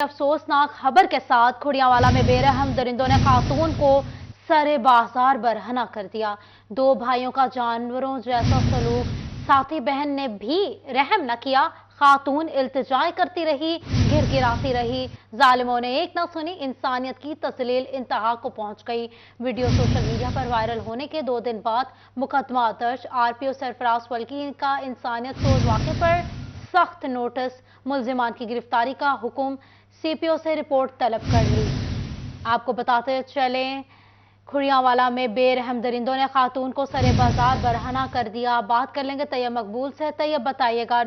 अफसोसनाक खबर के साथ खुड़ियावाला में बेरहम दरिंदों ने खातून को सरे बाजार बरहना कर दिया। दो भाइयों का जानवरों जैसा सलूक, साथी बहन ने भी रहम न किया। खातून इल्तिजाएं करती रही, गिड़गिड़ाती रही। जालिमों ने एक न सुनी, इंसानियत की तस्लील इंतहा को पहुंच गई। वीडियो सोशल मीडिया पर वायरल होने के 2 दिन बाद मुकदमा दर्ज। आरपीओ सरफराज वल्की का इंसानियत सोज वाक़े पर सख्त नोटिस, मुल्जिमान की गिरफ्तारी का हुक्म, सीपीओ से रिपोर्ट तलब कर ली। आपको बताते चलें, खुड़ियावाला में बेरहम दरिंदों ने खातून को सरे बाजार बरहना कर दिया। बात कर लेंगे तैयब मकबूल से। तैयब बताइएगा।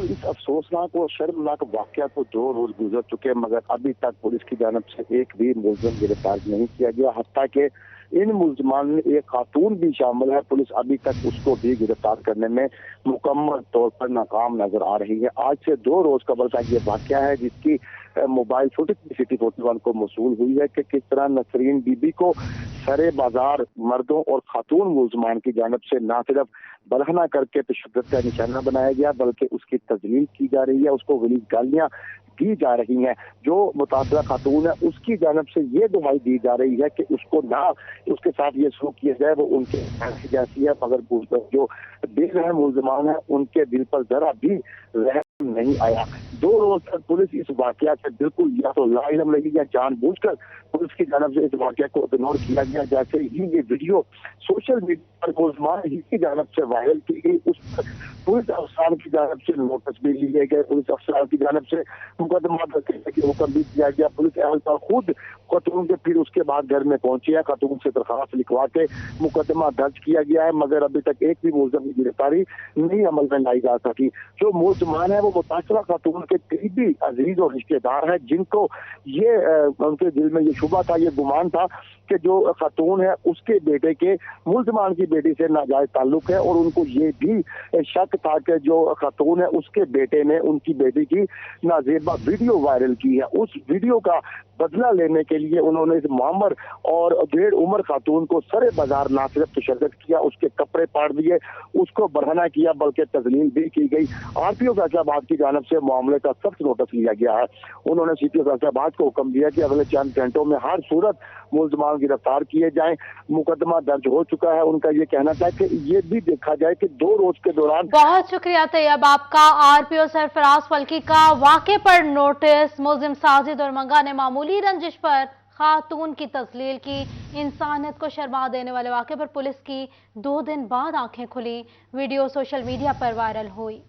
इस अफसोसनाक और शर्मनाक वाकया को 2 रोज गुजर चुके, मगर अभी तक पुलिस की जानब से एक भी मुलजिम गिरफ्तार नहीं किया गया। हत्ता के इन मुलजमान में एक खातून भी शामिल है। पुलिस अभी तक उसको भी गिरफ्तार करने में मुकम्मल तौर पर नाकाम नजर आ रही है। आज से 2 रोज कबल का ये वाकया है, जिसकी मोबाइल फुटेज सिटी 41 को मौसूल हुई है कि किस तरह नसरीन बीबी को सरे बाजार मर्दों और खातून मुलजमान की जानब से न सिर्फ बरहना करके तशद्दुद का निशाना बनाया गया, बल्कि उसकी तजलील की जा रही है, उसको गलीज़ गालियां दी जा रही हैं। जो मुतासरा खातून है उसकी जानब से ये दुहाई दी जा रही है कि उसको ना उसके साथ ये सलूक किया जाए, वो उनके जैसी है, मगर जो बेरहम मुलजमान है उनके दिल पर जरा भी रहम नहीं आया। 2 रोज तक पुलिस इस वाकया से बिल्कुल या तो लाइलम रही या जानबूझकर पुलिस की जानब से इस वाकया को इग्नोर किया गया। जैसे ही ये वीडियो सोशल मीडिया पर मुलजमान ही की जानब से वायरल की गई, उस पर पुलिस अफसरान की जानब से नोटिस भी लिए गए, पुलिस अफसरान की जानब से मुकदमा दर्ज करने की हुक्म भी दिया गया। पुलिस एहलकार खुद खातून के फिर उसके बाद घर में पहुंची है, खातून से दरखास्त लिखवा के मुकदमा दर्ज किया गया है, मगर अभी तक एक भी मुलजिम की गिरफ्तारी नहीं अमल में लाई जा सकी। जो मुलजमान है वो मुतासरा खातून के करीबी अजीज और रिश्तेदार है, जिनको ये उनके दिल में ये शुबा था, ये गुमान था कि जो खातून है उसके बेटे के मुलजमान की बेटी से नाजायज ताल्लुक है, और उनको ये भी शक था कि जो खातून है उसके बेटे ने उनकी बेटी की नाजेबा वीडियो वायरल की है। उस वीडियो का बदला लेने के लिए उन्होंने इस मामर और 1.5 उम्र खातून को सरे बाजार ना सिर्फ तशद्दुद किया, उसके कपड़े पाड़ दिए, उसको बरहना किया, बल्कि तजलील भी की गई। आरपीओ फैसलाबाद की जानब से मामले का सख्त नोटिस लिया गया है। उन्होंने सीपीओ फैसलाबाद को हुक्म दिया कि अगले चंद घंटों में हर सूरत मुलजमान गिरफ्तार किए जाएं। मुकदमा दर्ज हो चुका है। उनका ये कहना था कि ये भी देखा जाए कि 2 रोज के दौरान। बहुत शुक्रिया तैयब आपका। आरपीओ सरफराज वल्की का वाक़े पर नोटिस, मुलजिम साजिद और मंगा ने मामूली रंजिश पर खातून की तस्लील की। इंसानियत को शर्मा देने वाले वाक़े पर पुलिस की 2 दिन बाद आंखें खुली। वीडियो सोशल मीडिया पर वायरल हुई।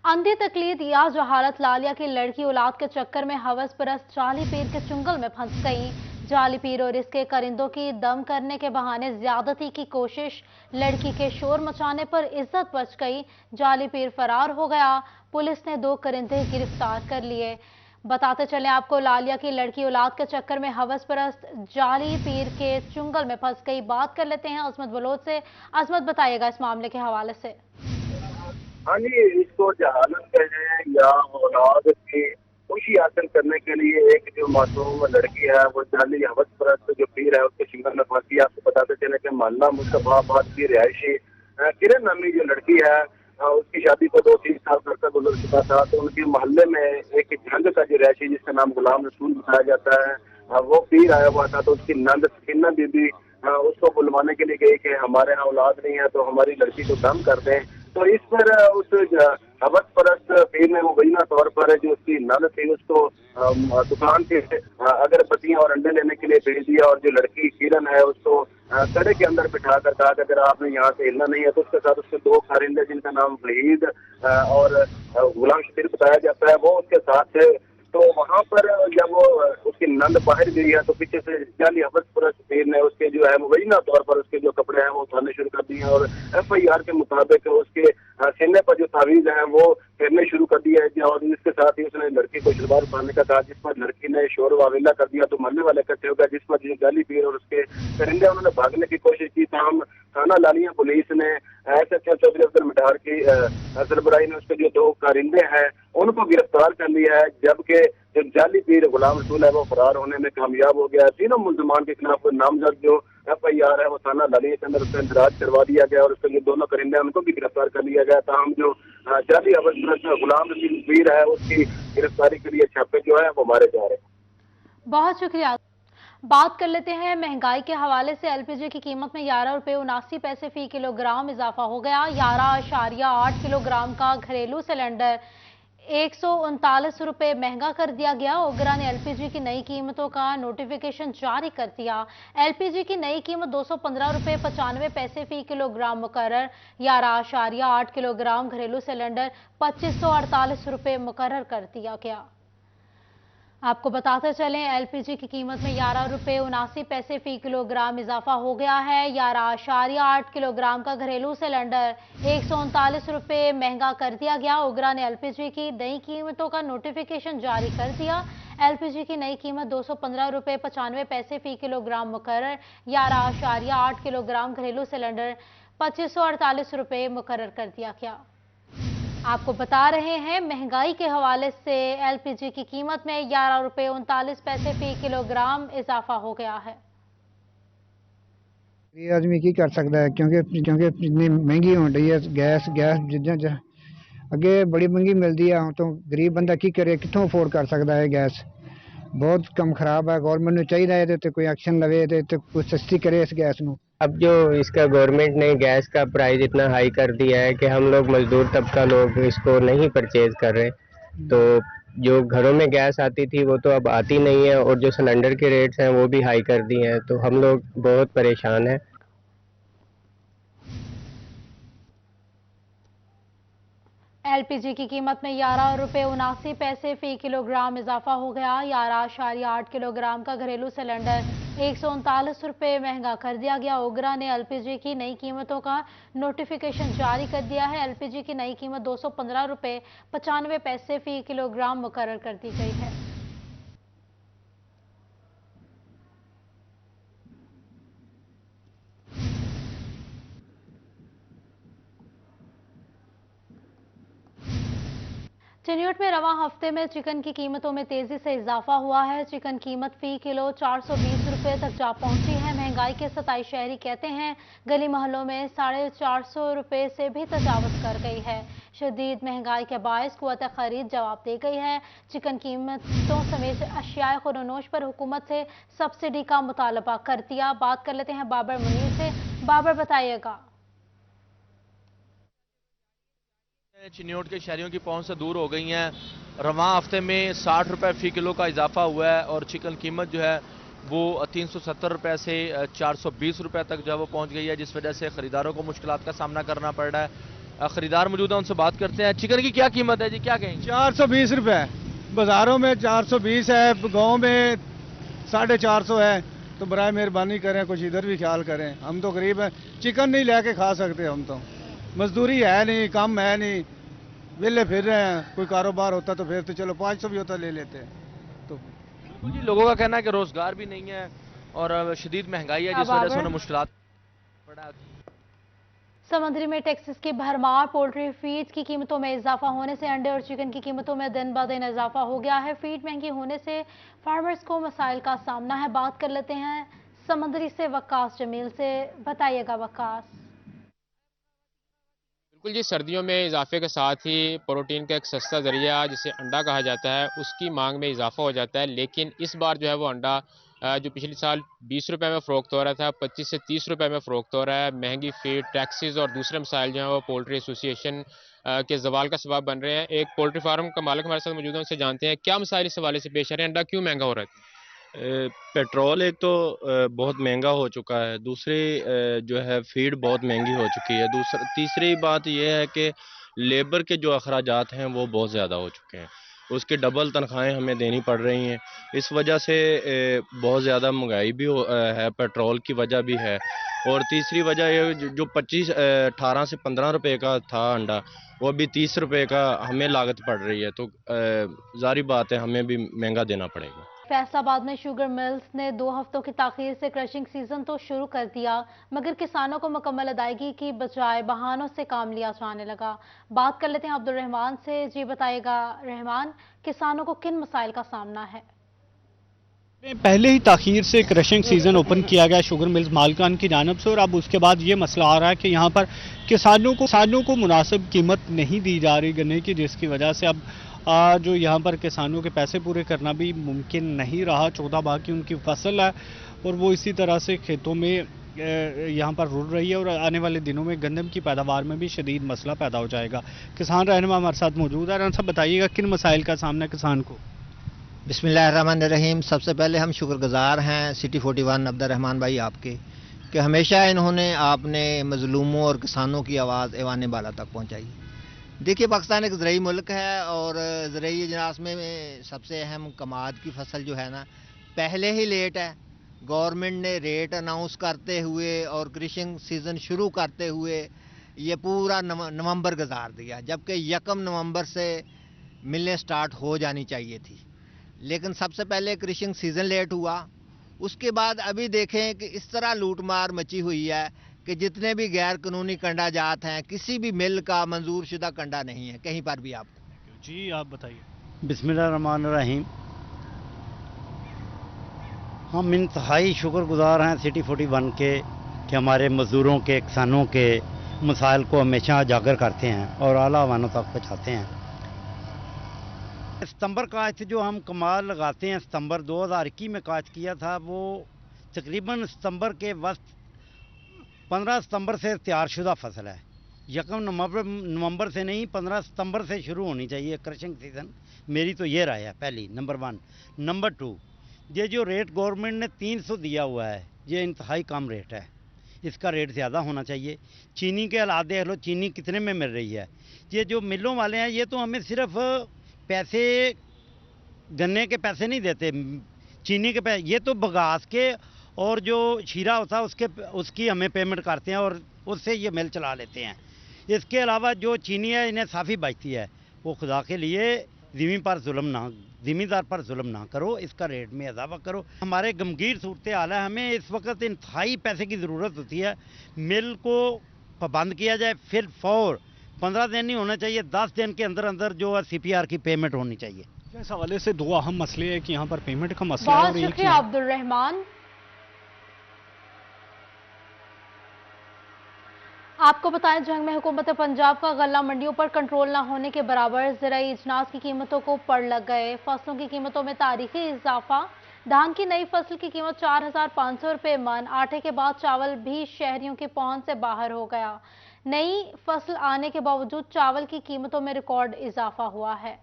अंधी तकलीद या जहालत लालिया की लड़की औलाद के चक्कर में हवस परस्त जाली पीर के चुंगल में फंस गई। जाली पीर और इसके करिंदों की दम करने के बहाने ज्यादती की कोशिश, लड़की के शोर मचाने पर इज्जत बच गई। जाली पीर फरार हो गया। पुलिस ने 2 करिंदे गिरफ्तार कर लिए। बताते चले आपको, लालिया की लड़की औलाद के चक्कर में हवस परस्त जाली पीर के चुंगल में फंस गई। बात कर लेते हैं अजमत बलोच से। अजमत, बताइएगा इस मामले के हवाले से। हाँ जी, इसको जहालत कहें या औलाद की खुशी हासिल करने के लिए एक जो मासूम लड़की है वो जाली हवस परस्त जो पीर है उसके शिंगल में फंसी। आपको बताते चले कि मोहल्ला मुस्तफाबाद की रिहायशी किरण नामी जो लड़की है उसकी शादी को 2-3 साल तक गुजर चुका था। तो उनके मोहल्ले में एक झंग का जो रिहायशी जिसका नाम गुलाम रसूल बताया जाता है वो पीर आया हुआ था। तो उसकी नंद सकीना बीबी उसको बुलवाने के लिए गई कि हमारे यहाँ औलाद नहीं है तो हमारी लड़की को दम कर दें। तो इस पर उस हवस परस्त पीर ने मुबैना तौर पर जो उसकी नंद थी उसको दुकान से अगरबत्तियां और अंडे लेने के लिए भेज दिया, और जो लड़की किरण है उसको कड़े के अंदर बिठा कर कहा कि अगर आपने यहाँ से हिलना नहीं है तो उसके साथ उसके 2 कारिंदे जिनका नाम वहीद और गुलाम शबीर बताया जाता है वो उसके साथ थे। तो वहां पर जब वो उसकी नंद बाहर गई है तो पीछे से जाली हवस परस्त पीर ने उसके जो है मुबैना तौर पर उसके जो कपड़े हैं वो उतारने शुरू कर दिए, और FIR के मुताबिक उसके सीने पर जो तावीज है वो फेरने शुरू कर दिया है, और इसके साथ ही उसने लड़की को शलवार उतारने का कहा, जिस पर लड़की ने शोर वावेला कर दिया। तो मोहल्ले वाले इकट्ठे हो गए, जिस पर जाली पीर और उसके करिंदे उन्होंने भागने की कोशिश की। तमाम थाना लालिया पुलिस ने SHO चौधरी अब्दुल मिठार की सरबराही ने उसके जो 2 कारिंदे हैं उनको गिरफ्तार कर लिया है, जबकि जो जाली पीर गुलाम रसूल है वो फरार होने में कामयाब हो गया। तीनों मुल्जमान के खिलाफ नामजद जो FIR है वो थाना लाली के अंदर उसका इंदराज करवा दिया गया और उसके जो दोनों करिंदे हैं उनको भी गिरफ्तार कर लिया गया। ताहम जो जाली अवध गुलाम रसूल पीर है उसकी गिरफ्तारी के लिए छापे जो है वो मारे जा रहे हैं। बहुत शुक्रिया। बात कर लेते हैं महंगाई के हवाले से। LPG की कीमत में 11 रुपये 79 पैसे फी किलोग्राम इजाफा हो गया। 11.8 किलोग्राम का घरेलू सिलेंडर 139 रुपये महंगा कर दिया गया। ओगरा ने LPG की नई कीमतों का नोटिफिकेशन जारी कर दिया। LPG की नई कीमत 215 रुपये 95 पैसे फी किलोग्राम मुकर्रर। 11.8 किलोग्राम घरेलू सिलेंडर 2548 रुपये मुकर्रर कर दिया गया। आपको बताते चलें, LPG की कीमत में 11 रुपये 79 पैसे फी किलोग्राम इजाफा हो गया है। 11.8 किलोग्राम का घरेलू सिलेंडर 139 रुपये महंगा कर दिया गया। ओगरा ने LPG की नई कीमतों का नोटिफिकेशन जारी कर दिया। LPG की नई कीमत 215 रुपये 95 पैसे फी किलोग्राम मुकर्रर। 11.8 किलोग्राम घरेलू सिलेंडर 2548 रुपये मुकर्रर कर दिया गया। आपको बता रहे हैं, महंगाई के हवाले से LPG की कीमत में 11 रुपये 39 पैसे फी किलोग्राम इजाफा हो गया है। ये आदमी की कर सकता है क्योंकि इतनी महंगी हो रही है गैस जिद्दां अगे बड़ी महंगी मिलती है तो गरीब बंदा की करे, कितों अफोर्ड कर सकता है। गैस बहुत कम खराब है। गवर्नमेंट ने चाहिए तो कोई एक्शन लवे तो कोई सस्ती करे इस गैस को। अब जो इसका गवर्नमेंट ने गैस का प्राइस इतना हाई कर दिया है कि हम लोग मजदूर तबका लोग इसको नहीं परचेज कर रहे, तो जो घरों में गैस आती थी वो तो अब आती नहीं है और जो सिलेंडर के रेट्स हैं वो भी हाई कर दिए हैं, तो हम लोग बहुत परेशान हैं। LPG की कीमत में 11 रुपये 79 पैसे फी किलोग्राम इजाफा हो गया। 11.8 किलोग्राम का घरेलू सिलेंडर 139 रुपये महंगा कर दिया गया। ओगरा ने LPG की नई कीमतों का नोटिफिकेशन जारी कर दिया है। LPG की नई कीमत 215 रुपये 95 पैसे फी किलोग्राम मुकर्रर कर दी गई है। चिन्योट में रवां हफ्ते में चिकन की कीमतों में तेजी से इजाफा हुआ है। चिकन कीमत फी किलो 420 रुपये तक जा पहुंची है। महंगाई के 27 शहरी कहते हैं गली मोहल्लों में 450 रुपये से भी तजावज कर गई है। शदीद महंगाई के बायस कुव्वत खरीद जवाब दे गई है। चिकन कीमतों समेत अशियाए खुर्रनोश पर हुकूमत से सब्सिडी का मुतालबा कर दिया। बात कर लेते हैं बाबर मुनीर से। बाबर, बताइएगा। चिन्योट के शहरियों की पहुंच से दूर हो गई हैं। रवां हफ्ते में 60 रुपये फी किलो का इजाफा हुआ है और चिकन कीमत जो है वो 370 रुपये से 420 रुपये तक जो है वो पहुंच गई है, जिस वजह से खरीदारों को मुश्किलात का सामना करना पड़ रहा है। खरीदार मौजूद है, उनसे बात करते हैं। चिकन की क्या कीमत है जी, क्या कहेंगे? 420 रुपये बाजारों में 420 है, गाँव में 450 है। तो बराए मेहरबानी करें, कुछ इधर भी ख्याल करें। हम तो गरीब हैं, चिकन नहीं लेके खा सकते। हम तो मजदूरी है नहीं, कम है नहीं, वेले फिर रहे हैं। कोई कारोबार होता तो फिर तो चलो 500 भी होता ले लेते हैं। तो जी, लोगों का कहना है कि रोजगार भी नहीं है और शदीद महंगाई है, जिस वजह से उन्हें मुश्किलात पड़ा। समुद्री में टैक्सेस की भरमार। पोल्ट्री फीड की कीमतों में इजाफा होने से अंडे और चिकन की कीमतों में दिन ब दिन इजाफा हो गया है। फीड महंगी होने से फार्मर्स को मसाइल का सामना है। बात कर लेते हैं समुद्री से वक्कास जमील से। बताइएगा वक्कास। बिल्कुल जी, सर्दियों में इजाफे के साथ ही प्रोटीन का एक सस्ता जरिया जिसे अंडा कहा जाता है उसकी मांग में इजाफा हो जाता है। लेकिन इस बार जो है वो अंडा जो पिछले साल 20 रुपये में फ़रोख्त हो रहा था 25 से 30 रुपये में फ़रोख्त हो रहा है। महंगी फीड, टैक्सेस और दूसरे मसाइल जो हैं वो पोल्ट्री एसोसिएशन के जवाल का सबब बन रहे हैं। एक पोल्ट्री फार्म का मालिक हमारे साथ मौजूद है, उनसे जानते हैं क्या मसाइल इस हवाले से पेश आ रहे हैं। अंडा क्यों महंगा हो रहा है? पेट्रोल एक तो बहुत महंगा हो चुका है, दूसरी जो है फीड बहुत महंगी हो चुकी है, तीसरी बात यह है कि लेबर के जो अखराजात हैं वो बहुत ज़्यादा हो चुके हैं, उसकी डबल तनख्वाहें हमें देनी पड़ रही हैं। इस वजह से बहुत ज़्यादा महंगाई भी है, पेट्रोल की वजह भी है। और तीसरी वजह ये जो 18 से 15 रुपए का था अंडा, वो अभी 30 रुपए का हमें लागत पड़ रही है, तो जारी बात है हमें भी महंगा देना पड़ेगा। फैसलाबाद में शुगर मिल्स ने 2 हफ्तों की ताखीर से क्रशिंग सीजन तो शुरू कर दिया, मगर किसानों को मुकम्मल अदायगी की बजाय बहानों से काम लिया जाने लगा। बात कर लेते हैं अब्दुल रहमान से। जी बताइएगा रहमान, किसानों को किन मसाइल का सामना है? पहले ही ताखीर से क्रशिंग सीजन ओपन किया गया शुगर मिल्स मालिकान की जानिब से, और अब उसके बाद ये मसला आ रहा है कि यहाँ पर किसानों को मुनासिब कीमत नहीं दी जा रही गन्ने की, जिसकी वजह से अब जो यहाँ पर किसानों के पैसे पूरे करना भी मुमकिन नहीं रहा। 14 भाग की उनकी फसल है और वो इसी तरह से खेतों में यहाँ पर रुल रही है, और आने वाले दिनों में गंदम की पैदावार में भी शदीद मसला पैदा हो जाएगा। किसान रहनुमा हमारे साथ मौजूद है। सब बताइएगा किन मसाइल का सामना किसान को? बिस्मिल्लाहिर्रहमानिर्रहीम। सबसे पहले हम शुक्रगुजार हैं सिटी 41 अब्दुल रहमान भाई आपके, कि हमेशा इन्होंने आपने मजलूमों और किसानों की आवाज़ ऐवान बाला तक पहुंचाई। देखिए, पाकिस्तान एक ज़रई मुल्क है और ज़रई अजनास में सबसे अहम कमाद की फसल जो है ना, पहले ही लेट है। गवर्नमेंट ने रेट अनाउंस करते हुए और क्रशिंग सीज़न शुरू करते हुए ये पूरा नवंबर गुजार दिया, जबकि 1 नवंबर से मिलने स्टार्ट हो जानी चाहिए थी। लेकिन सबसे पहले क्रशिंग सीज़न लेट हुआ, उसके बाद अभी देखें कि इस तरह लूट मार मची हुई है कि जितने भी गैर कानूनी कंडा जात हैं, किसी भी मिल का मंजूर शुदा कंडा नहीं है कहीं पर भी आपको। जी आप बताइए। बिस्मिल्लाहिर्रहमानिर्रहीम। हम इंतहाई शुक्रगुजार हैं सिटी 41 के कि हमारे मज़दूरों के, किसानों के मसाइल को हमेशा उजागर करते हैं और आला अवानों तक पहुँचाते हैं। सितंबर काश्त जो हम कमाल लगाते हैं, सितंबर 2021 में काश्त किया था, वो तकरीबन सितंबर के वक्त 15 सितंबर से तैयारशुदा फसल है। 1 नवंबर से नहीं, 15 सितंबर से शुरू होनी चाहिए क्रशिंग सीज़न। मेरी तो ये राय है पहली, नंबर 1। नंबर 2, ये जो रेट गवर्नमेंट ने 300 दिया हुआ है, ये इंतहाई कम रेट है, इसका रेट ज़्यादा होना चाहिए। चीनी के हालात देख लो, चीनी कितने में मिल रही है। ये जो मिलों वाले हैं, ये तो हमें सिर्फ पैसे, गन्ने के पैसे नहीं देते, चीनी के पैसे, ये तो बगास के और जो शीरा होता है उसकी हमें पेमेंट करते हैं और उससे ये मिल चला लेते हैं। इसके अलावा जो चीनी है, इन्हें साफ़ी बचती है। वो खुदा के लिए ज़मींदार पर जुल्म ना करो, इसका रेट में इजाफा करो। हमारे गमगीर सूरत हाल है, हमें इस वक्त इंतहाई पैसे की ज़रूरत होती है। मिल को पाबंद किया जाए, फिर फौर 15 दिन नहीं होना चाहिए, 10 दिन के अंदर अंदर जो है CPR की पेमेंट होनी चाहिए। इस हवाले से 2 अहम मसले हैं कि यहाँ पर पेमेंट का मसला है। बहुत शुक्रिया अब्दुल रहमान। आपको बताएं, जंग में हुकूमत पंजाब का गल्ला मंडियों पर कंट्रोल न होने के बराबर ज़राई अजनास की कीमतों को पड़ लग गए। फसलों की कीमतों में तारीखी इजाफा। धान की नई फसल की कीमत 4500 रुपये मन। आटे के बाद चावल भी शहरियों की पहुंच से बाहर हो गया। नई फसल आने के बावजूद चावल की कीमतों में रिकॉर्ड इजाफा हुआ है।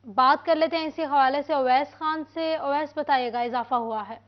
बात कर लेते हैं इसी हवाले से अवैस खान से। अवैस बताइएगा, इजाफा हुआ है?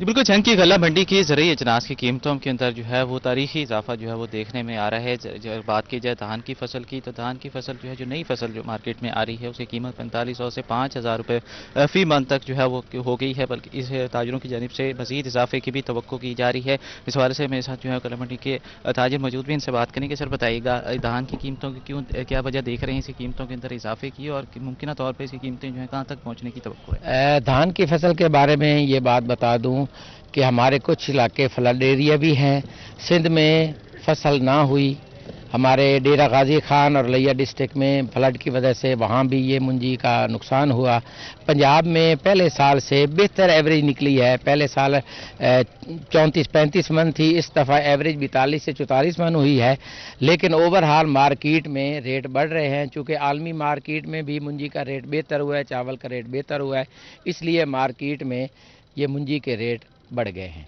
जी बिल्कुल, जंग की गल्ला मंडी की ज़रूरी अजनास की कीमतों के अंदर जो है वो तारीखी इजाफा जो है वो देखने में आ रहा है। जब बात की जाए धान की फसल की, तो धान की फसल जो है, जो नई फसल जो मार्केट में आ रही है, उसकी कीमत 4500 से 5000 रुपये फी मन तक जो है वो हो गई है, बल्कि इस ताजरों की जानिब से मजीद इजाफे की भी तवक्को की जा रही है। इस हवाले से मेरे साथ जो है गल्ला मंडी के ताजिर मौजूद भी, इनसे बात करेंगे। सर बताइएगा, धान की कीमतों की क्या वजह देख रहे हैं इसकी कीमतों के अंदर इजाफे की, और मुमकिन तौर पर इसकी कीमतें जो है कहाँ तक पहुँचने की तवक्को है? धान की फसल के बारे में ये बात बता दूं कि हमारे कुछ इलाके फ्लड एरिया भी हैं। सिंध में फसल ना हुई, हमारे डेरा गाजी खान और लिया डिस्ट्रिक्ट में फ्लड की वजह से वहाँ भी ये मुंजी का नुकसान हुआ। पंजाब में पहले साल से बेहतर एवरेज निकली है। पहले साल 34-35 मन थी, इस दफ़ा एवरेज 42 से 44 मन हुई है। लेकिन ओवरऑल मार्केट में रेट बढ़ रहे हैं, चूँकि आलमी मार्केट में भी मुंजी का रेट बेहतर हुआ है, चावल का रेट बेहतर हुआ है, इसलिए मार्केट में ये मुंजी के रेट बढ़ गए हैं।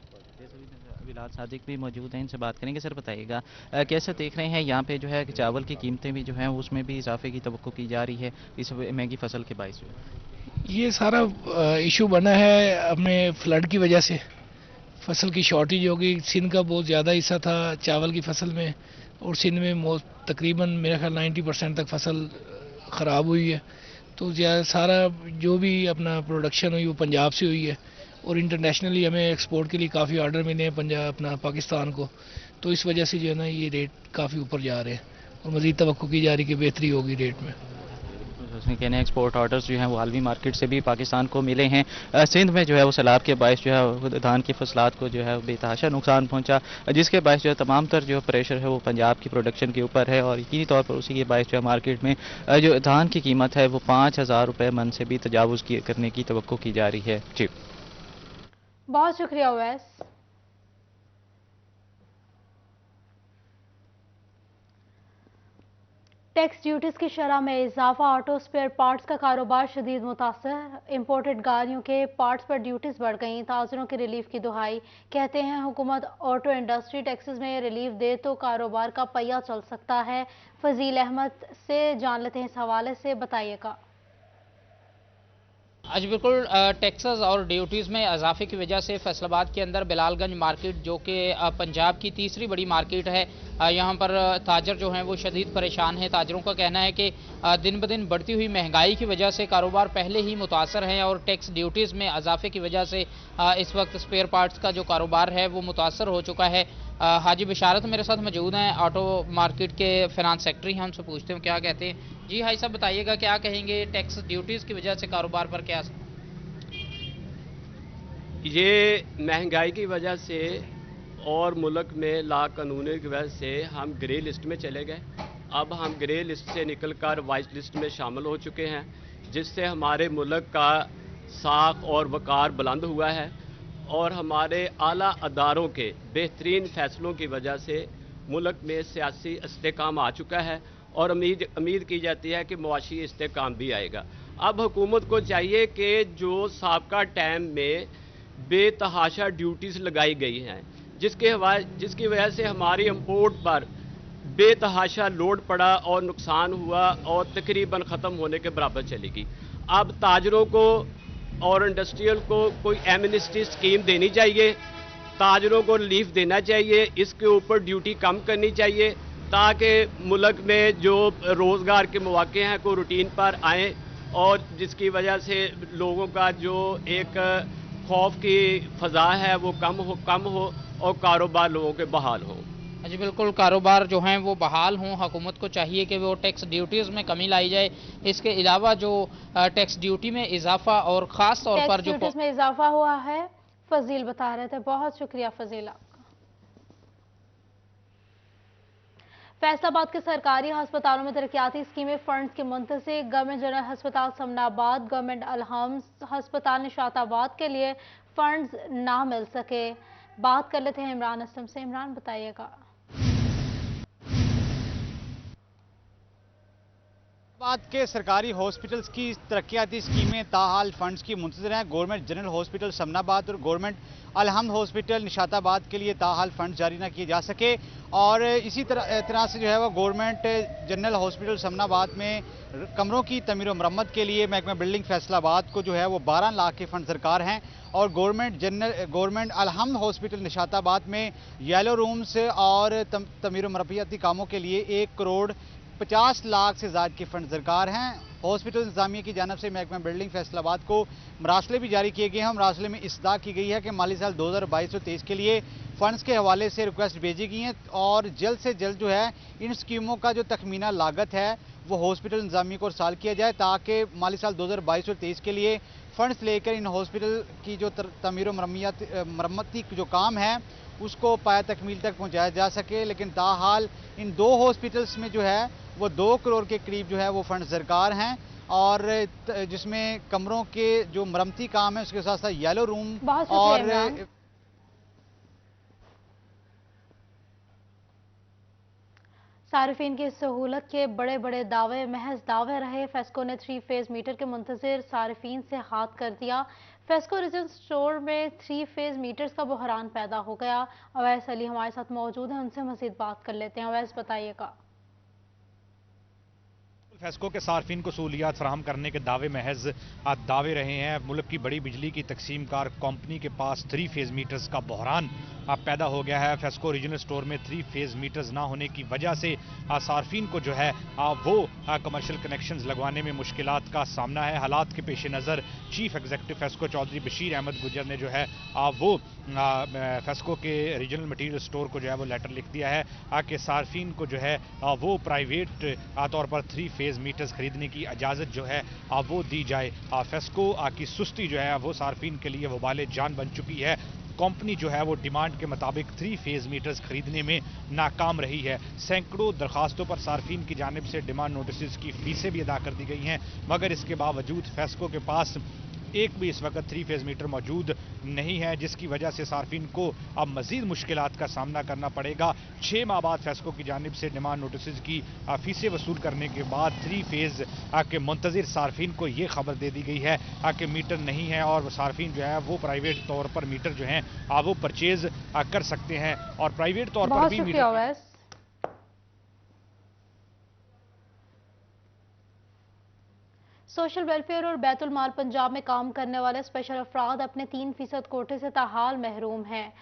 बिलाल सादिक भी मौजूद हैं, इनसे बात करेंगे। सर बताइएगा, कैसे देख रहे हैं यहाँ पे जो है कि चावल की कीमतें भी जो हैं उसमें भी इजाफे की तवक्को की जा रही है इस महंगी फसल के बायस? ये सारा इशू बना है अपने फ्लड की वजह से। फसल की शॉर्टेज हो गई। सिंध का बहुत ज़्यादा हिस्सा था चावल की फसल में, और सिंध में तकरीबन मेरा ख्याल 90% तक फसल ख़राब हुई है। तो सारा जो भी अपना प्रोडक्शन हुई वो पंजाब से हुई है, और इंटरनेशनली हमें एक्सपोर्ट के लिए काफ़ी ऑर्डर मिले हैं पंजाब अपना पाकिस्तान को। तो इस वजह से जो है ना ये रेट काफ़ी ऊपर जा रहे हैं, और मज़ीद तवक्को की जा रही कि बेहतरी होगी रेट में। कहने एक्सपोर्ट ऑर्डर्स जो हैं वो आलमी मार्केट से भी पाकिस्तान को मिले हैं। सिंध में जो है वो सैलाब के बायस जो है धान की फसलात को जो है बेतहाशा नुकसान पहुंचा, जिसके बायस जो है तमाम तर जो प्रेशर है वो पंजाब की प्रोडक्शन के ऊपर है, और यकीनी तौर पर उसी के बायस जो है मार्केट में जो धान की कीमत है वो 5,000 रुपये मन से भी तजावुज़ करने की तवक्को की जा रही है। जी बहुत शुक्रिया अवैस। टैक्स ड्यूटीज की शरह में इजाफा, ऑटो स्पेयर पार्ट्स का कारोबार शदीद मुतासर। इंपोर्टेड गाड़ियों के पार्ट्स पर ड्यूटीज बढ़ गई, ताजरों की रिलीफ की दुहाई। कहते हैं हुकूमत ऑटो इंडस्ट्री टैक्सेस में रिलीफ दे तो कारोबार का पहिया चल सकता है। फजील अहमद से जान लेते हैं इस हवाले से, बताइएगा। आज बिल्कुल टैक्सेस और ड्यूटीज़ में इजाफे की वजह से फैसलाबाद के अंदर बिलालगंज मार्केट, जो कि पंजाब की तीसरी बड़ी मार्केट है, यहाँ पर ताजर जो हैं वो शदीद परेशान हैं। ताजरों का कहना है कि दिन ब दिन बढ़ती हुई महंगाई की वजह से कारोबार पहले ही मुतासर हैं और टैक्स ड्यूटीज़ में इजाफे की वजह से इस वक्त स्पेयर पार्ट्स का जो कारोबार है वो मुतासर हो चुका है। हाजी बिशारत मेरे साथ मौजूद हैं, ऑटो मार्केट के फाइनेंस सेक्रेटरी हैं, उनसे पूछते हैं क्या कहते हैं। जी हाई साहब, बताइएगा क्या कहेंगे टैक्स ड्यूटीज़ की वजह से कारोबार पर क्या असर? ये महंगाई की वजह से और मुल्क में ला कानूनों की वजह से हम ग्रे लिस्ट में चले गए। अब हम ग्रे लिस्ट से निकलकर वाइट लिस्ट में शामिल हो चुके हैं, जिससे हमारे मुल्क का साख और वकार बुलंद हुआ है और हमारे आला अदारों के बेहतरीन फैसलों की वजह से मुल्क में सियासी इस्तेकाम आ चुका है और उम्मीद की जाती है कि मुआशी इस्तेकाम भी आएगा। अब हुकूमत को चाहिए कि जो साबका टाइम में बेतहाशा ड्यूटीज़ लगाई गई हैं, जिसकी वजह से हमारी इंपोर्ट पर बेतहाशा लोड पड़ा और नुकसान हुआ और तकरीबन ख़त्म होने के बराबर चलेगी। अब ताजरों को और इंडस्ट्रियल को कोई एमनेस्टी स्कीम देनी चाहिए, ताजरों को रिलीफ देना चाहिए, इसके ऊपर ड्यूटी कम करनी चाहिए ताकि मुल्क में जो रोज़गार के मौके हैं को रूटीन पर आएँ और जिसकी वजह से लोगों का जो एक खौफ की फ़ज़ा है वो कम हो और कारोबार लोगों के बहाल हो। जी बिल्कुल, कारोबार जो हैं वो बहाल हों। हुकूमत को चाहिए कि वो टैक्स ड्यूटीज़ में कमी लाई जाए। इसके अलावा जो टैक्स ड्यूटी में इजाफा और ख़ास तौर पर जो ड्यूटीज़ में इजाफा हुआ है, फजील बता रहे थे। बहुत शुक्रिया फजील आपका। फैसलाबाद के सरकारी अस्पतालों में तरक्याती स्कीमें फंड्स के मुंतज़िर। गवर्नमेंट जनरल अस्पताल समनाबाद, गवर्नमेंट अलहम्स अस्पताल निशाताबाद के लिए फंड्स ना मिल सके। बात कर लेते हैं इमरान असलम से। इमरान, बताइएगा। बात के सरकारी हॉस्पिटल्स की तरक्याती स्कीमें ताहाल फंड्स की मुंतज़िर हैं। गवर्नमेंट जनरल हॉस्पिटल समनाबाद और गवर्नमेंट अलहम्द हॉस्पिटल निशाताबाद के लिए ताहाल फंड जारी ना किए जा सके और इसी तरह से जो है वो गवर्नमेंट जनरल हॉस्पिटल समनाबाद में कमरों की तमीर व मरम्मत के लिए महकमा बिल्डिंग फैसलाबाद को जो है वो 12 लाख के फंड दरकार हैं और गवर्नमेंट अलहम्द हॉस्पिटल निशाताबाद में येलो रूम्स और तमीर व मरम्मती कामों के लिए 1 करोड़ 50 लाख से ज़्यादा के फंड दरकार हैं। हॉस्पिटल इंतजामिया की जानब से महकमा बिल्डिंग फैसलाबाद को मरासले भी जारी किए गए हैं। मरासले में इस्दा की गई है कि माली साल 2022-23 के लिए फंड्स के हवाले से रिक्वेस्ट भेजी गई हैं और जल्द से जल्द जो है इन स्कीमों का जो तखमीना लागत है वो हॉस्पिटल इंतजामिया को अरसाल किया जाए ताकि माली साल 2022-23 के लिए फंड्स लेकर इन हॉस्पिटल की जो तमीर व मरम्मती जो काम है उसको पाया तकमील तक पहुँचाया जा सके। लेकिन ताहाल इन 2 हॉस्पिटल्स में जो है वो 2 करोड़ के करीब जो है वो फंड्स दरकार हैं और जिसमें कमरों के जो मरम्मती काम है उसके साथ साथ येलो रूम और सार्फिन की सहूलत के बड़े बड़े दावे महज दावे रहे। फेस्को ने 3 फेज मीटर के मुंतज़िर सार्फिन से हाथ कर दिया। फेस्को रीजन स्टोर में 3 फेज मीटर्स का बहरान पैदा हो गया। अवैस अली हमारे साथ मौजूद हैं, उनसे मज़ीद बात कर लेते हैं। अवैस, बताइएगा। फेस्को के सार्फिन को सहूलियात फराहम करने के दावे महज दावे रहे हैं। मुल्क की बड़ी बिजली की तकसीम कार कंपनी के पास 3 फेज मीटर्स का बहरान पैदा हो गया है। फेस्को रीजनल स्टोर में 3 फेज मीटर्स ना होने की वजह से सार्फिन को जो है वो कमर्शियल कनेक्शंस लगवाने में मुश्किलात का सामना है। हालात के पेश नज़र चीफ एग्जीक्यूटिव फेस्को चौधरी बशीर अहमद गुजर ने जो है वो फेस्को के रीजनल मटीरियल स्टोर को जो है वो लेटर लिख दिया है कि सार्फिन को जो है वो प्राइवेट तौर पर 3 फेज फेज मीटर्स खरीदने की इजाज़त जो है वो दी जाए। फेस्को की सुस्ती जो है वो सार्फिन के लिए वबाले जान बन चुकी है। कंपनी जो है वो डिमांड के मुताबिक 3 फेज मीटर्स खरीदने में नाकाम रही है। सैकड़ों दरखास्तों पर सार्फिन की जानिब से डिमांड नोटिस की फीसें भी अदा कर दी गई हैं, मगर इसके बावजूद फेस्को के पास एक भी इस वक्त 3 फेज मीटर मौजूद नहीं है, जिसकी वजह से सार्फिन को अब मजीद मुश्किलात का सामना करना पड़ेगा। 6 माह बाद फेस्को की जानिब से डिमांड नोटिस की फीसें वसूल करने के बाद 3 फेज के मुंतजिर सार्फिन को ये खबर दे दी गई है कि मीटर नहीं है और सार्फिन जो है वो प्राइवेट तौर पर मीटर जो हैं वो परचेज कर सकते हैं। और प्राइवेट तौर पर भी मीटर सोशल वेलफेयर और बैतुल माल पंजाब में काम करने वाले स्पेशल अफराद अपने 3% कोटे से ताहाल महरूम हैं।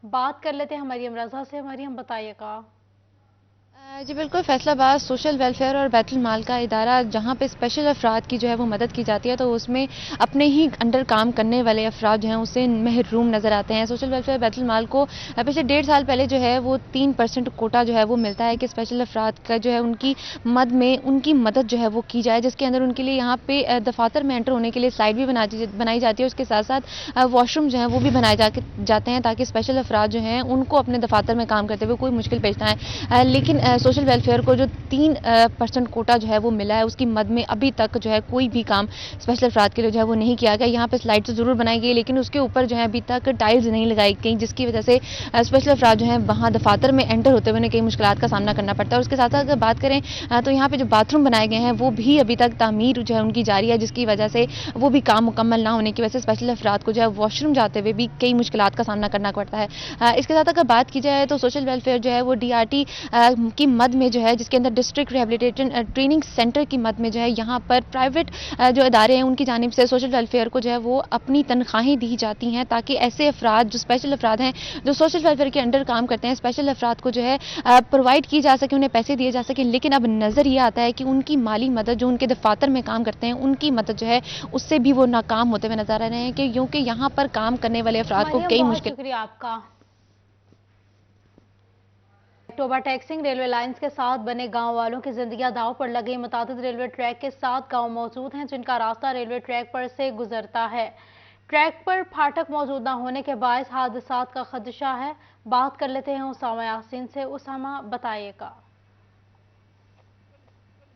बात कर लेते हैं मरियम रजा से। मरियम, बताइएगा। जी बिल्कुल, फैसलाबाद सोशल वेलफेयर और बैतुल माल का इदारा जहाँ पे स्पेशल अफराद की जो है वो मदद की जाती है, तो उसमें अपने ही अंडर काम करने वाले अफराद जो हैं उससे महरूम नज़र आते हैं। सोशल वेलफेयर बैतुल माल को पिछले 1.5 साल पहले जो है वो 3% कोटा जो है वो मिलता है कि स्पेशल अफराद का जो है उनकी मद में उनकी मदद जो है वो की जाए, जिसके अंदर उनके लिए यहाँ पे दफातर में एंटर होने के लिए स्लाइड भी बनाई जाती है। उसके साथ साथ वॉशरूम जो है वो भी बनाए जाते हैं ताकि स्पेशल अफराद जो हैं उनको अपने दफातर में काम करते हुए कोई मुश्किल पेश ना आए। लेकिन सोशल वेलफेयर को जो 3% कोटा जो है वो मिला है, उसकी मद में अभी तक जो है कोई भी काम स्पेशल अफराद के लिए जो है वो नहीं किया गया। यहाँ पे स्लाइड तो जरूर बनाई गई, लेकिन उसके ऊपर जो है अभी तक टाइल्स नहीं लगाई गई, जिसकी वजह से स्पेशल अफराद जो है वहाँ दफातर में एंटर होते हुए कई मुश्किलात का सामना करना पड़ता है। और उसके साथ साथ अगर बात करें तो यहाँ पे जो बाथरूम बनाए गए हैं वो भी अभी तक तामीर जो है उनकी जारी है, जिसकी वजह से वो भी काम मुकम्मल ना होने की वजह से स्पेशल अफराद को जो है वॉशरूम जाते हुए भी कई मुश्किलात का सामना करना पड़ता है। इसके साथ अगर बात की जाए तो सोशल वेलफेयर जो है वो DRT की मद में जो है, जिसके अंदर डिस्ट्रिक्ट रिहेबिलिटेशन ट्रेनिंग सेंटर की मद में जो है यहाँ पर प्राइवेट जो इदारे हैं उनकी जानिब से सोशल वेलफेयर को जो है वो अपनी तनख्वाहें दी जाती हैं ताकि ऐसे अफराद जो स्पेशल अफराद हैं जो सोशल वेलफेयर के अंडर काम करते हैं, स्पेशल अफराद को जो है प्रोवाइड की जा सके, उन्हें पैसे दिए जा सके। लेकिन अब नज़र ये आता है कि उनकी माली मदद जो उनके दफातर में काम करते हैं उनकी मदद जो है उससे भी वो नाकाम होते हुए नजर आ रहे हैं, क्योंकि यहाँ पर काम करने वाले अफराद को कई मुश्किल। शुक्रिया आपका। टोबा टैक्सिंग रेलवे लाइंस के साथ बने गांव वालों की जिंदगी दांव पर लगी। मुतादिद रेलवे ट्रैक के 7 गांव मौजूद हैं जिनका रास्ता रेलवे ट्रैक पर से गुजरता है। ट्रैक पर फाटक मौजूद न होने के बायस हादसात का खदशा है। बात कर लेते हैं उसामा यासीन से। उसामा, बताइएगा।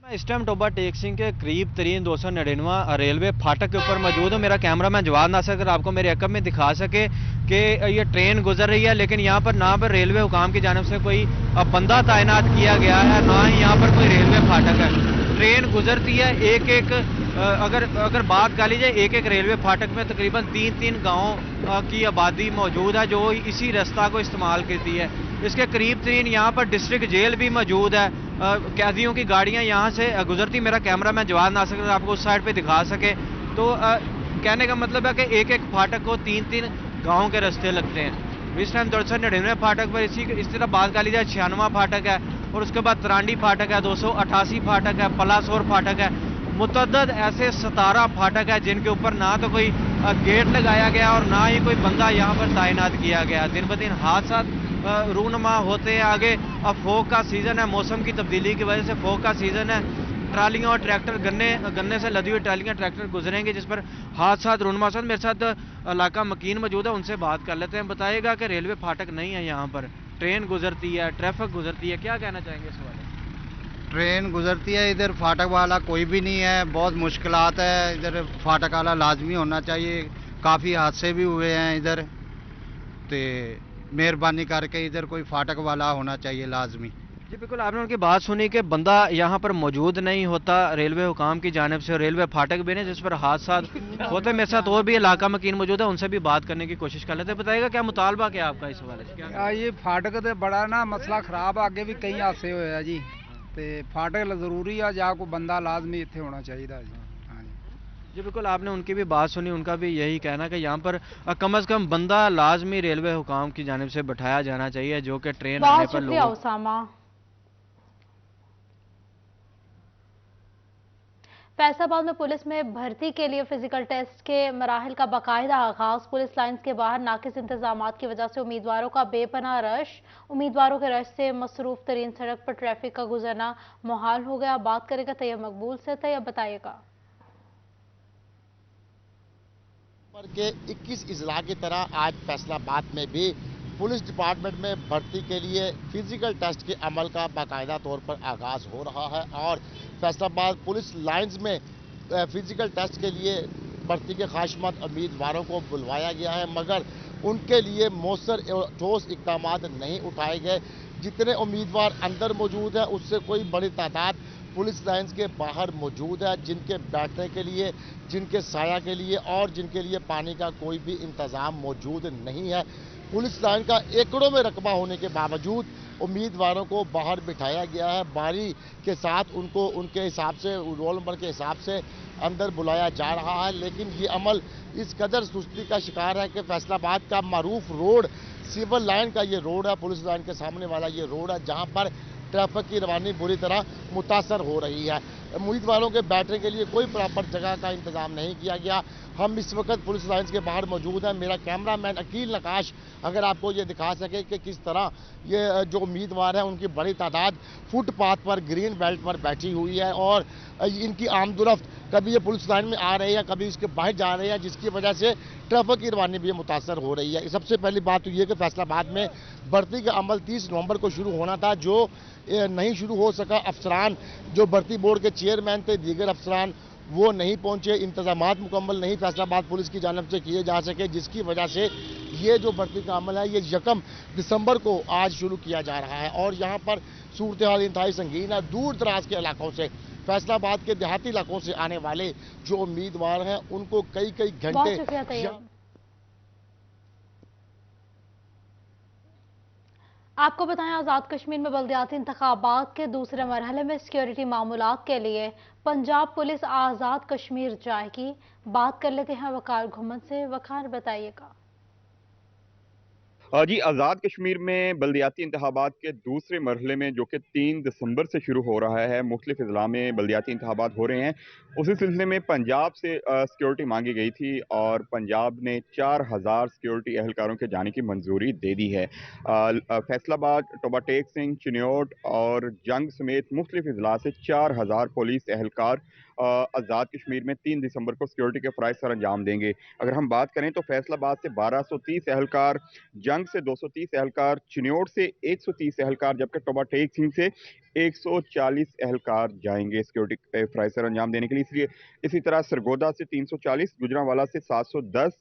इस टाइम टोबा टैक्सिंग के करीब तरीन 299 रेलवे फाटक के ऊपर मौजूद हूँ। मेरा कैमरा मैन जवाद नासिर अगर आपको मेरे अकब में दिखा सके कि ये ट्रेन गुजर रही है, लेकिन यहाँ पर ना पर रेलवे हुकाम की जानिब से कोई बंदा तैनात किया गया है, ना ही यहाँ पर कोई रेलवे फाटक है। ट्रेन गुजरती है एक अगर बात कर लीजिए एक रेलवे फाटक में तकरीबन 3 गाँव की आबादी मौजूद है जो इसी रास्ता को इस्तेमाल करती है। इसके करीब तरीन यहाँ पर डिस्ट्रिक्ट जेल भी मौजूद है। कैदियों की गाड़ियाँ यहाँ से गुजरती। मेरा कैमरा मैन जवाद नासिर अगर आपको उस साइड पे दिखा सके तो कहने का मतलब है कि एक फाटक को 3 गाँव के रास्ते लगते हैं। इस टाइम 299 फाटक पर इस तरह बात कर ली जाए 96 फाटक है, और उसके बाद तरांडी फाटक है, 288 फाटक है, पलासोर फाटक है। मुतअद्दिद ऐसे 17 फाटक है जिनके ऊपर ना तो कोई गेट लगाया गया और ना ही कोई बंदा यहाँ पर तैनात किया गया। दिन ब दिन हादसा रूनमा होते हैं आगे। अब फोक का सीज़न है, मौसम की तब्दीली की वजह से फोक का सीज़न है। ट्रालियाँ और ट्रैक्टर गन्ने से लदी हुई ट्रालियाँ ट्रैक्टर गुजरेंगे जिस पर हादसा रूनमा। मेरे साथ इलाका मकीन मौजूद है, उनसे बात कर लेते हैं। बताइएगा कि रेलवे फाटक नहीं है, यहाँ पर ट्रेन गुजरती है, ट्रैफिक गुजरती है, क्या कहना चाहेंगे इस बारे में? ट्रेन गुजरती है, इधर फाटक वाला कोई भी नहीं है, बहुत मुश्किलात है। इधर फाटक वाला लाजमी होना चाहिए। काफ़ी हादसे भी हुए हैं इधर, तो मेहरबानी करके इधर कोई फाटक वाला होना चाहिए लाजमी। जी बिल्कुल, आपने उनकी बात सुनी कि बंदा यहाँ पर मौजूद नहीं होता रेलवे हुकाम की जानिब से। रेलवे फाटक भी नहीं जिस पर हादसा होते। मेरे साथ और भी इलाका मकीन मौजूद है, उनसे भी बात करने की कोशिश कर लेते हैं। बताइएगा क्या मुतालबा क्या आपका इस हवाले से? ये फाटक तो बड़ा ना मसला खराब, आगे भी कई हादसे हुए हैं जी, तो फाटक जरूरी है, जा कोई बंदा लाजमी इतने होना चाहिए जी। जी बिल्कुल, आपने उनकी भी बात सुनी। उनका भी यही कहना कि यहाँ पर कम से कम बंदा लाजमी रेलवे हुकाम की जानिब से बैठाया जाना चाहिए जो कि ट्रेन आने पर लोग। फैसलाबाद में पुलिस में भर्ती के लिए फिजिकल टेस्ट के मराहिल का बाकायदा आगाज। पुलिस लाइंस के बाहर नाकिस इंतजामात की वजह से उम्मीदवारों का बेपनाह रश। उम्मीदवारों के रश से मसरूफ तरीन सड़क पर ट्रैफिक का गुजरना मुहाल हो गया। बात करेगा तैयब मकबूल से। तैयब बताइएगा। के 21 इजला की तरह आज फैसलाबाद में भी पुलिस डिपार्टमेंट में भर्ती के लिए फिजिकल टेस्ट के अमल का बाकायदा तौर पर आगाज हो रहा है और फैसलाबाद पुलिस लाइंस में फिजिकल टेस्ट के लिए भर्ती के ख्वाहिशमंद उम्मीदवारों को बुलवाया गया है, मगर उनके लिए मौसर ठोस इकदाम नहीं उठाए गए। जितने उम्मीदवार अंदर मौजूद हैं उससे कोई बड़ी तादाद पुलिस लाइंस के बाहर मौजूद है, जिनके बैठने के लिए, जिनके साया के लिए और जिनके लिए पानी का कोई भी इंतजाम मौजूद नहीं है। पुलिस लाइन का एकड़ों में रकबा होने के बावजूद उम्मीदवारों को बाहर बिठाया गया है। बारी के साथ उनको उनके हिसाब से, रोल नंबर के हिसाब से अंदर बुलाया जा रहा है, लेकिन ये अमल इस कदर सुस्ती का शिकार है कि फैसलाबाद का मारूफ रोड, सिविल लाइन का ये रोड है, पुलिस लाइन के सामने वाला ये रोड है, जहाँ पर ट्रैफिक की रवानी बुरी तरह मुतासर हो रही है। उम्मीदवारों के बैठने के लिए कोई प्रॉपर जगह का इंतजाम नहीं किया गया। हम इस वक्त पुलिस लाइंस के बाहर मौजूद हैं। मेरा कैमरामैन अकील नकाश अगर आपको ये दिखा सके कि किस तरह ये जो उम्मीदवार हैं उनकी बड़ी तादाद फुटपाथ पर, ग्रीन बेल्ट पर बैठी हुई है और इनकी आमदुरफ्त कभी ये पुलिस लाइन में आ रहे हैं, कभी इसके बाहर जा रहे हैं, जिसकी वजह से ट्रैफिक की रवानी भी मुतासर हो रही है। सबसे पहली बात तो ये कि फैसलाबाद में भर्ती का अमल 30 नवंबर को शुरू होना था, जो नहीं शुरू हो सका। अफसरान जो भर्ती बोर्ड के चेयरमैन थे, दीगर अफसरान वो नहीं पहुंचे, इंतजामात मुकम्मल नहीं फैसलाबाद पुलिस की जानिब से किए जा सके, जिसकी वजह से ये जो भर्ती का अमल है ये 1 दिसंबर को आज शुरू किया जा रहा है। और यहाँ पर सूरत हाल इंतहाई संगीन है। दूर दराज के इलाकों से, फैसलाबाद के देहाती इलाकों से आने वाले जो उम्मीदवार हैं उनको कई घंटे। आपको बताएं, आज़ाद कश्मीर में बल्दियाती इंतखाबात के दूसरे मरहले में सिक्योरिटी मामूलात के लिए पंजाब पुलिस आज़ाद कश्मीर जाएगी। बात कर लेते हैं वकार घुमन से। वकार बताइएगा। जी, आज़ाद कश्मीर में बल्दियाती इंतखाबात के दूसरे मरहले में जो कि 3 दिसंबर से शुरू हो रहा है, मुख्तलिफ अजला में बल्दियाती इंतखाबात हो रहे हैं। उसी सिलसिले में पंजाब से सिक्योरिटी मांगी गई थी और पंजाब ने 4000 सिक्योरिटी एहलकारों के जाने की मंजूरी दे दी है। फैसलाबाद, टोबा टेक सिंह, चिन्योट और जंग समेत मुख्तलिफ अजला से 4000 पुलिस एहलकार आज़ाद कश्मीर में 3 दिसंबर को सिक्योरिटी के फ़राइज़ सर अंजाम देंगे। अगर हम बात करें तो फैसलाबाद से 1230 एहलकार, जंग से 230 एहलकार, चिन्योट से 130 एहलकार, जबकि टोबा टेक सिंह से 140 एहलकार जाएंगे सिक्योरिटी फ़राइज़ सर अंजाम देने के लिए। इसलिए इसी तरह सरगोदा से 340, गुजरांवाला से 710,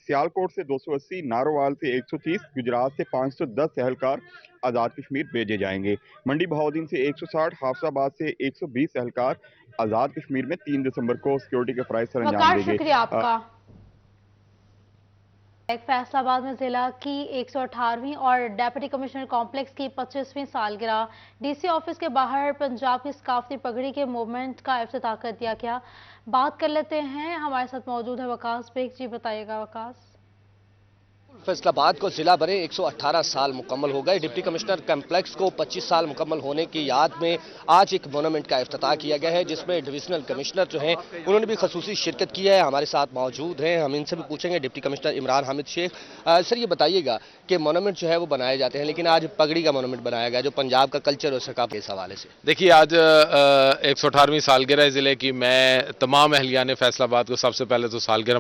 सियालकोट से 280, नारोवाल से 130, गुजरात से 510 एहलकार आज़ाद कश्मीर भेजे जाएंगे। मंडी बहाउद्दीन से 160, हाफसाबाद से 120 एहलकार आज़ाद कश्मीर में 3 दिसंबर को सिक्योरिटी के फ़राइज़ सर अंजाम देंगे। शुक्रिया आपका। फैसलाबाद में जिला की 118वीं और डेप्यूटी कमिश्नर कॉम्प्लेक्स की 25वीं सालगिरह डीसी ऑफिस के बाहर पंजाब की सकाफती पगड़ी के मूवमेंट का इफ्तिताह कर दिया गया। बात कर लेते हैं, हमारे साथ मौजूद है वकास बेग जी। बताइएगा वकास। फैसलाबाद को जिला भरे 118 साल मुकम्मल हो गए। डिप्टी कमिश्नर कम्प्लेक्स को 25 साल मुकम्मल होने की याद में आज एक मोनूमेंट का इफ्तिताह किया गया है, जिसमें डिविजनल कमिश्नर जो हैं उन्होंने भी खसूसी शिरकत की है। हमारे साथ मौजूद हैं, हम इनसे भी पूछेंगे। Deputy commissioner Imran Hamid Sheikh, sir ये बताइएगा कि मोनूमेंट जो है वो बनाए जाते हैं, लेकिन आज पगड़ी का मोनूमेंट बनाया गया जो पंजाब का कल्चर और सकाफत के हवाले से। देखिए, आज 118वीं सालगिरह ज़िले की मैं तमाम अहलियान फैसलाबाद को सबसे पहले तो सालगिरह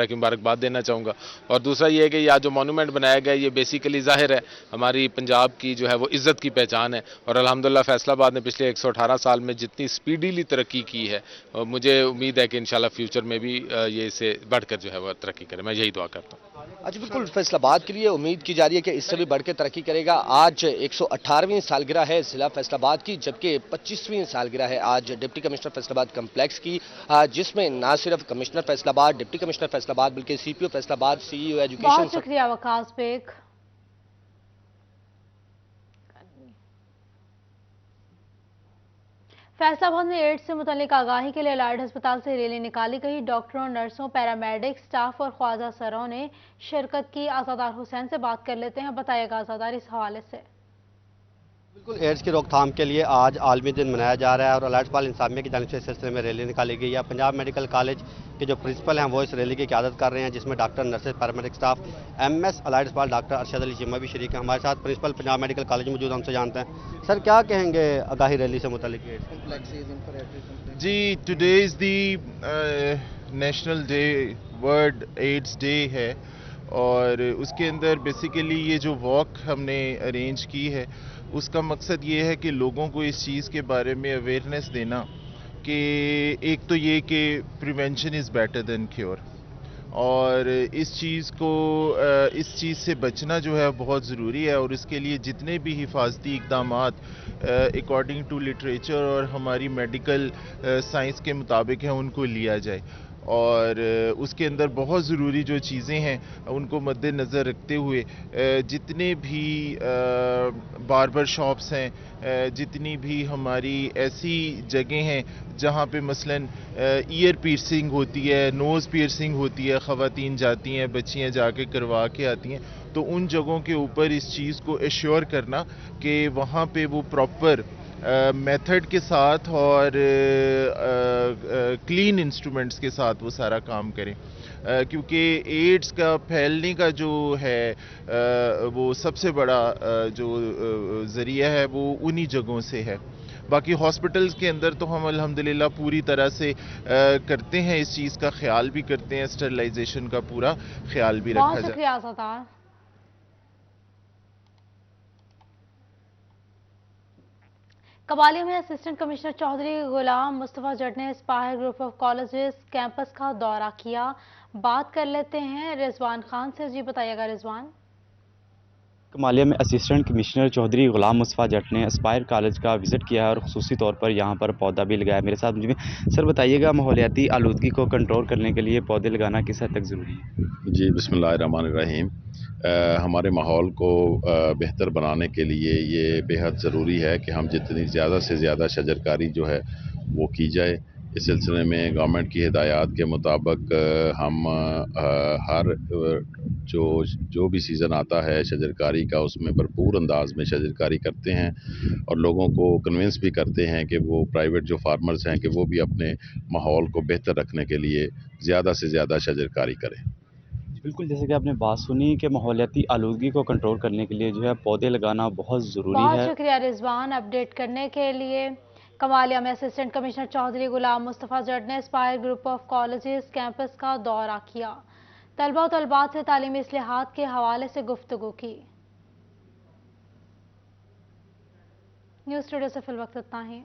की मुबारकबाद देना चाहूँगा। और दूसरा ये है कि आज जो मोनूमेंट बनाया गया ये बेसिकली ज़ाहिर है हमारी पंजाब की जो है वो इज़्ज़त की पहचान है। और अल्हम्दुलिल्लाह फैसलाबाद ने पिछले 118 साल में जितनी स्पीडीली तरक्की की है, मुझे उम्मीद है कि इंशाल्लाह फ्यूचर में भी ये इससे बढ़कर जो है वो तरक्की करे। मैं यही दुआ करता हूँ। अच्छा, बिल्कुल फैसलाबाद के लिए उम्मीद की जा रही है कि इससे भी बढ़ के तरक्की करेगा। आज 118वीं सालगिरह है जिला फैसलाबाद की, जबकि 25वीं सालगिरह है आज डिप्टी कमिश्नर फैसलाबाद कम्प्लेक्स की, जिसमें न सिर्फ commissioner Faisalabad, deputy commissioner Faisalabad, बल्कि सीपीओ फैसलाबाद, सीईओ एजुकेशन। बहुत शुक्रिया वकास बेग। फैसलाबाद में एड्स से मुतालिक आगाही के लिए लाइट अस्पताल से रैली निकाली गई। डॉक्टरों, नर्सों, पैरामेडिक स्टाफ और ख्वाजा सरों ने शिरकत की। आज़ादार हुसैन से बात कर लेते हैं। बताइएगा आज़ादार इस हवाले से। بالکل ایڈز کی روک تھام کے لیے آج عالمی دن منایا جا رہا ہے اور الائٹ پال انتظامیہ کی جانب سے اس سلسلے میں ریلی نکالی گئی ہے. پنجاب میڈیکل کالج کے جو پرنسپل ہیں وہ اس ریلی کی قیادت کر رہے ہیں، جس میں doctor, nurses, paramedic staff, M S الائٹ پال ڈاکٹر ارشد علی چیمہ بھی شریک ہیں. ہمارے ساتھ پرنسپل پنجاب میڈیکل کالج موجود، ہم سے جانتے ہیں. سر کیا کہیں گے آگاہی ریلی سے متعلق؟ جی today is the national day, world AIDS day ہے، اور اس کے اندر بیسیکلی یہ جو واک ہم نے ارینج کی ہے اس کا مقصد یہ ہے کہ لوگوں کو اس چیز کے بارے میں اویئرنیس دینا کہ ایک تو یہ کہ prevention is better than cure, اور اس چیز سے بچنا جو ہے بہت ضروری ہے، اور اس کے لیے جتنے بھی حفاظتی اقدامات اکارڈنگ ٹو لٹریچر اور ہماری میڈیکل سائنس کے مطابق ہیں ان کو لیا جائے. اور اس کے اندر بہت ضروری جو چیزیں ہیں ان کو مد نظر رکھتے ہوئے جتنے بھی باربر شاپس ہیں، جتنی بھی ہماری ایسی جگہیں ہیں جہاں پہ مثلاً ایئر پیئرسنگ ہوتی ہے، نوز پیئرسنگ ہوتی ہے، خواتین جاتی ہیں، بچیاں جا کے کروا کے آتی ہیں، تو ان جگہوں کے اوپر اس چیز کو ایشور کرنا کہ وہاں پہ وہ پراپر میتھڈ کے ساتھ اور کلین انسٹرومنٹس کے ساتھ وہ سارا کام کریں، کیونکہ ایڈز کا پھیلنے کا جو ہے وہ سب سے بڑا جو ذریعہ ہے وہ انہی جگہوں سے ہے. باقی ہاسپٹلز کے اندر تو ہم الحمدللہ پوری طرح سے کرتے ہیں، اس چیز کا خیال بھی کرتے ہیں، اسٹرلائزیشن کا پورا خیال بھی رکھا بہت جاتا ہے. شکریہ ستار. کمالیہ میں اسسٹنٹ کمشنر چودھری غلام مصطفیٰ جٹ نے Aspire group of colleges campus کا دورہ کیا. بات کر لیتے ہیں رضوان خان سے. جی بتائیے گا رضوان. کمالیہ میں اسسٹنٹ کمشنر چودھری غلام مصطفیٰ جٹ نے اسپائر کالج کا وزٹ کیا ہے اور خصوصی طور پر یہاں پر پودا بھی لگایا. میرے ساتھ مجھے سر بتائیے گا ماحولیاتی آلودگی کو کنٹرول کرنے کے لیے پودے لگانا کس حد تک ضروری ہے؟ جی بسم اللہ الرحمن الرحیم. ہمارے ماحول کو بہتر بنانے کے لیے یہ بے حد ضروری ہے کہ ہم جتنی زیادہ سے زیادہ شجرکاری جو ہے وہ کی جائے. اس سلسلے میں گورنمنٹ کی ہدایات کے مطابق ہم ہر جو بھی سیزن آتا ہے شجرکاری کا اس میں بھرپور انداز میں شجرکاری کرتے ہیں اور لوگوں کو کنونس بھی کرتے ہیں کہ وہ پرائیویٹ جو فارمرز ہیں کہ وہ بھی اپنے ماحول کو بہتر رکھنے کے لیے زیادہ سے زیادہ شجرکاری کریں. بالکل جیسے کہ آپ نے بات سنی کہ ماحولیاتی آلودگی کو کنٹرول کرنے کے لیے جو ہے پودے لگانا بہت ضروری ہے. بہت شکریہ رضوان اپڈیٹ کرنے کے لیے. کمالیہ میں اسسٹنٹ کمشنر چودھری غلام مصطفیٰ جٹ نے Aspire group of colleges campus کا دورہ کیا. طلبہ و طالبات سے تعلیمی اصلاحات کے حوالے سے گفتگو کی. نیوز اسٹوڈیو سے فی الوقت اتنا ہی.